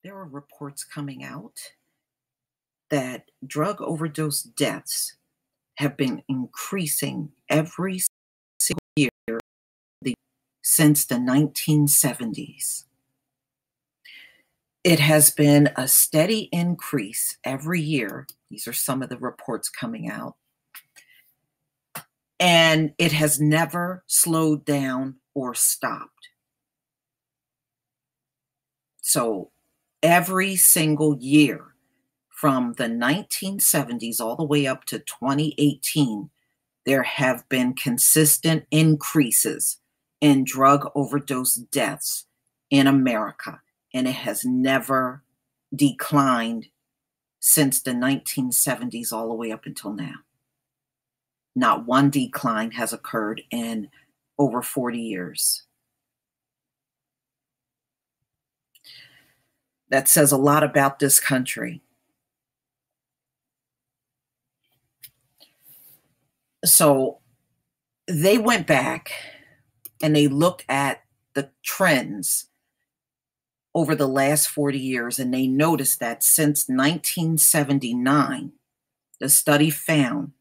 there are reports coming out that drug overdose deaths have been increasing every single year since the 1970s. It has been a steady increase every year. These are some of the reports coming out. And it has never slowed down or stopped. So every single year from the 1970s all the way up to 2018, there have been consistent increases in drug overdose deaths in America, and it has never declined since the 1970s all the way up until now. Not one decline has occurred in over 40 years. That says a lot about this country. So they went back and they looked at the trends over the last 40 years, and they noticed that since 1979, the study found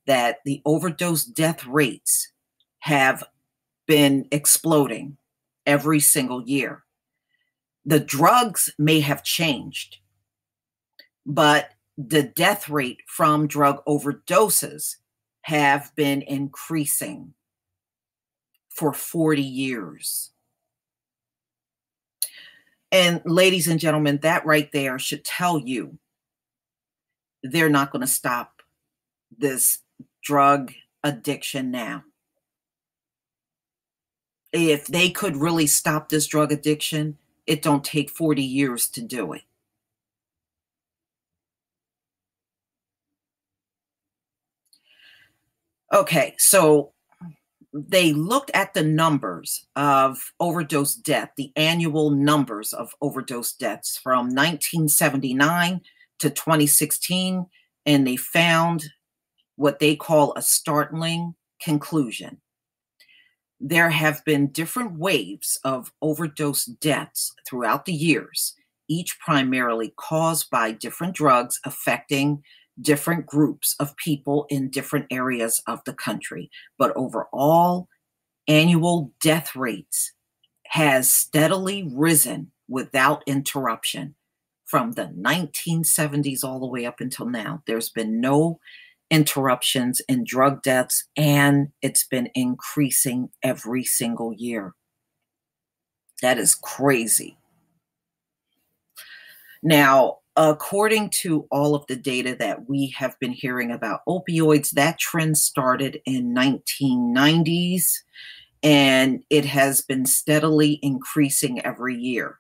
that the overdose death rates have been exploding every single year. The drugs may have changed, but the death rate from drug overdoses have been increasing for 40 years. And ladies and gentlemen, that right there should tell you they're not going to stop this drug addiction now. If they could really stop this drug addiction, it don't take 40 years to do it. Okay, so they looked at the numbers of overdose death, the annual numbers of overdose deaths from 1979 to 2016, and they found what they call a startling conclusion. There have been different waves of overdose deaths throughout the years, each primarily caused by different drugs affecting different groups of people in different areas of the country. But overall, annual death rates has steadily risen without interruption from the 1970s all the way up until now. There's been no interruptions in drug deaths, and it's been increasing every single year. That is crazy. Now, according to all of the data that we have been hearing about opioids, that trend started in 1990s, and it has been steadily increasing every year.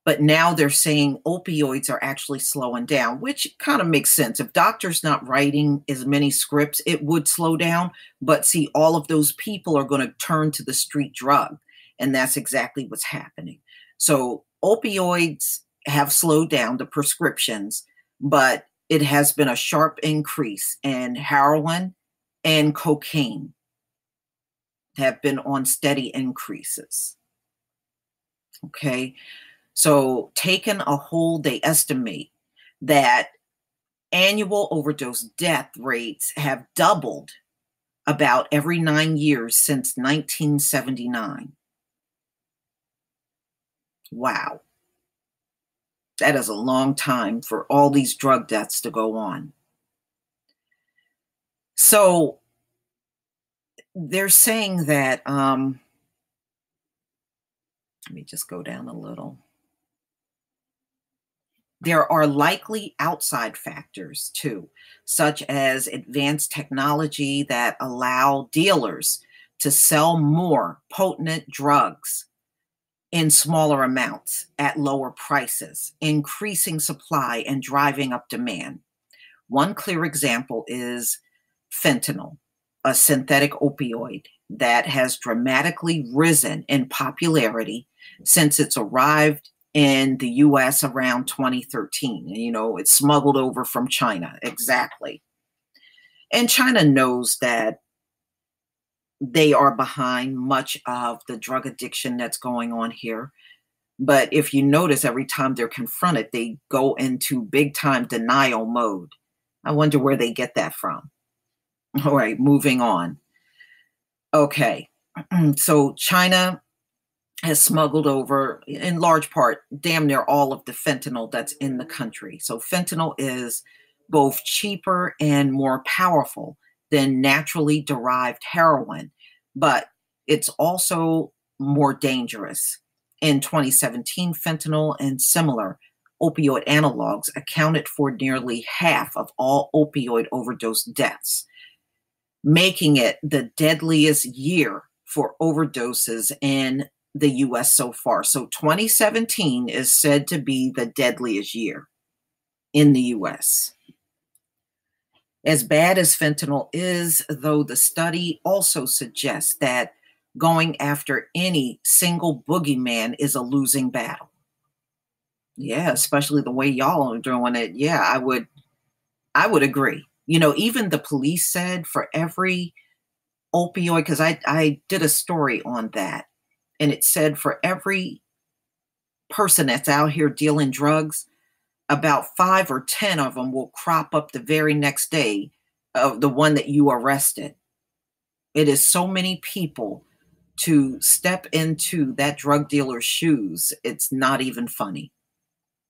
But now they're saying opioids are actually slowing down, which kind of makes sense. If doctors not writing as many scripts, it would slow down. But see, all of those people are going to turn to the street drug, and that's exactly what's happening. So opioids have slowed down, the prescriptions, but it has been a sharp increase in heroin and cocaine have been on steady increases. Okay. So taken a whole, they estimate that annual overdose death rates have doubled about every 9 years since 1979. Wow. That is a long time for all these drug deaths to go on. So they're saying that, let me just go down a little. There are likely outside factors too, such as advanced technology that allow dealers to sell more potent drugs in smaller amounts at lower prices, increasing supply and driving up demand. One clear example is fentanyl, a synthetic opioid that has dramatically risen in popularity since it's arrived in the US around 2013. You know, it's smuggled over from China. Exactly. And China knows that they are behind much of the drug addiction that's going on here. But if you notice, every time they're confronted, they go into big time denial mode. I wonder where they get that from. All right, moving on. Okay. So China has smuggled over, in large part, damn near all of the fentanyl that's in the country. So fentanyl is both cheaper and more powerful than naturally derived heroin, but it's also more dangerous. In 2017, fentanyl and similar opioid analogs accounted for nearly half of all opioid overdose deaths, making it the deadliest year for overdoses in the US so far. So 2017 is said to be the deadliest year in the US. As bad as fentanyl is, though, the study also suggests that going after any single boogeyman is a losing battle. Yeah, especially the way y'all are doing it. Yeah, I would agree. Even the police said for every opioid, because I did a story on that, and it said for every person that's out here dealing drugs, about 5 or 10 of them will crop up the very next day of the one that you arrested. It is so many people to step into that drug dealer's shoes. It's not even funny.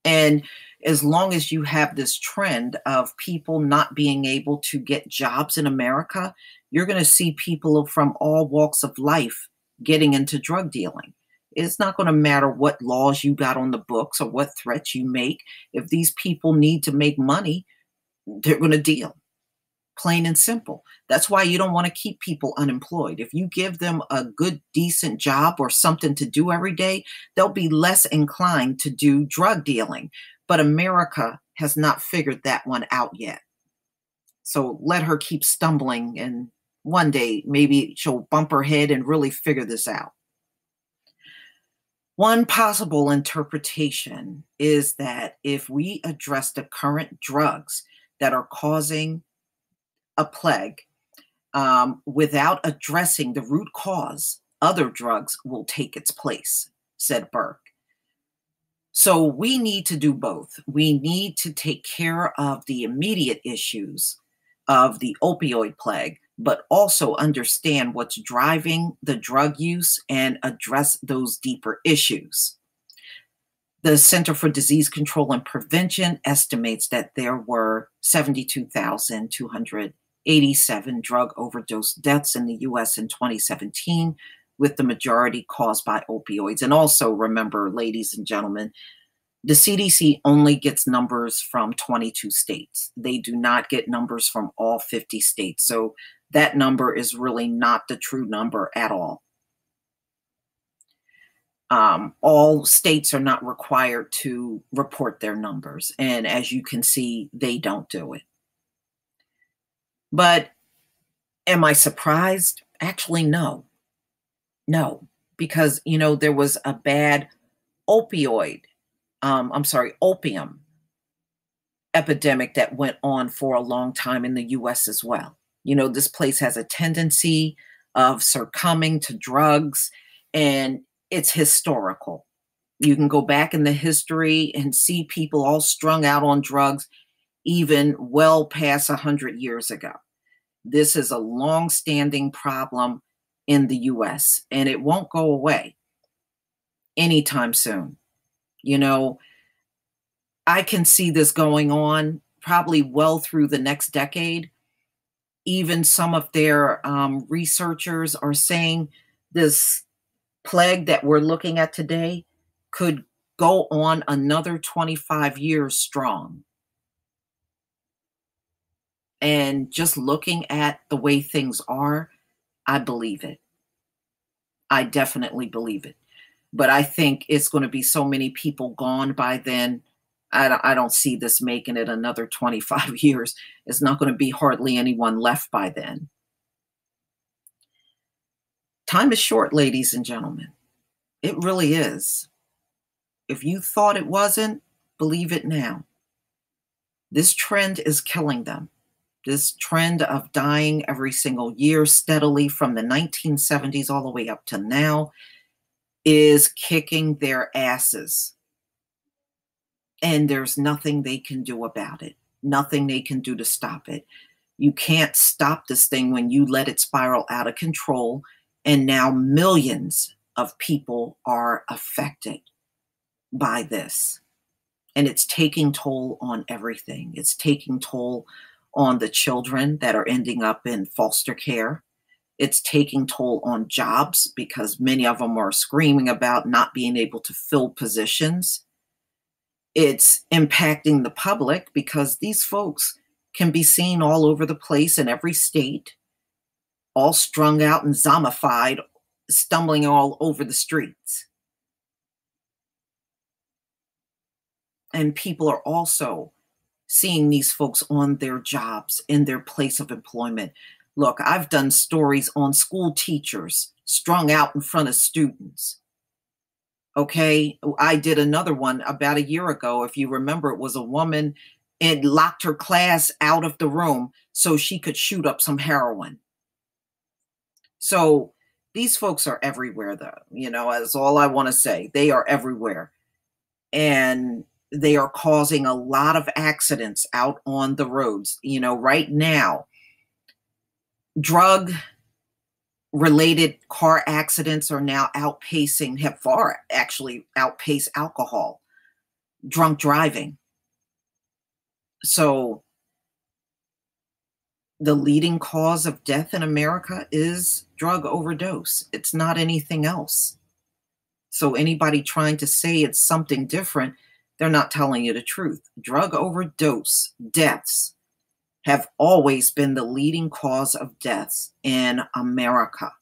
And as long as you have this trend of people not being able to get jobs in America, you're going to see people from all walks of life getting into drug dealing. It's not going to matter what laws you got on the books or what threats you make. If these people need to make money, they're going to deal. Plain and simple. That's why you don't want to keep people unemployed. If you give them a good, decent job or something to do every day, they'll be less inclined to do drug dealing. But America has not figured that one out yet. So let her keep stumbling, and one day maybe she'll bump her head and really figure this out. One possible interpretation is that if we address the current drugs that are causing a plague, without addressing the root cause, other drugs will take its place, said Burke. So we need to do both. We need to take care of the immediate issues of the opioid plague, but also understand what's driving the drug use and address those deeper issues. The Center for Disease Control and Prevention estimates that there were 72,287 drug overdose deaths in the US in 2017, with the majority caused by opioids. And also remember, ladies and gentlemen, the CDC only gets numbers from 22 states. They do not get numbers from all 50 states. So that number is really not the true number at all. All states are not required to report their numbers. And as you can see, they don't do it. But am I surprised? Actually, no. No, because, there was a bad opium epidemic that went on for a long time in the US as well. This place has a tendency of succumbing to drugs, and it's historical. You can go back in the history and see people all strung out on drugs even well past 100 years ago. This is a long-standing problem in the US, and it won't go away anytime soon. I can see this going on probably well through the next decade. Even some of their researchers are saying this plague that we're looking at today could go on another 25 years strong. And just looking at the way things are, I believe it. I definitely believe it. But I think it's going to be so many people gone by then. I don't see this making it another 25 years. It's not going to be hardly anyone left by then. Time is short, ladies and gentlemen. It really is. If you thought it wasn't, believe it now. This trend is killing them. This trend of dying every single year steadily from the 1970s all the way up to now, is kicking their asses. And there's nothing they can do about it. Nothing they can do to stop it. You can't stop this thing when you let it spiral out of control. And now millions of people are affected by this. And it's taking toll on everything. It's taking toll on the children that are ending up in foster care. It's taking toll on jobs because many of them are screaming about not being able to fill positions. It's impacting the public because these folks can be seen all over the place in every state, all strung out and zombified, stumbling all over the streets. And people are also seeing these folks on their jobs, in their place of employment. Look, I've done stories on school teachers strung out in front of students. Okay, I did another one about a year ago. If you remember, it was a woman and locked her class out of the room so she could shoot up some heroin. So these folks are everywhere, though. That's all I want to say. They are everywhere. And they are causing a lot of accidents out on the roads. Right now, drug related car accidents are now have far actually outpaced alcohol, drunk driving. So the leading cause of death in America is drug overdose. It's not anything else. So anybody trying to say it's something different, they're not telling you the truth. Drug overdose deaths have always been the leading cause of deaths in America.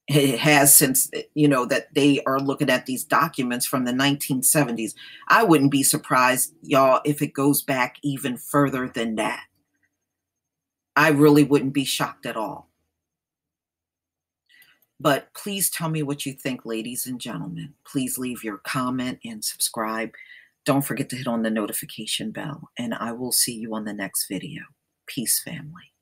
It has since, that they are looking at these documents from the 1970s. I wouldn't be surprised, y'all, if it goes back even further than that. I really wouldn't be shocked at all. But please tell me what you think, ladies and gentlemen. Please leave your comment and subscribe. Don't forget to hit on the notification bell, and I will see you on the next video. Peace, family.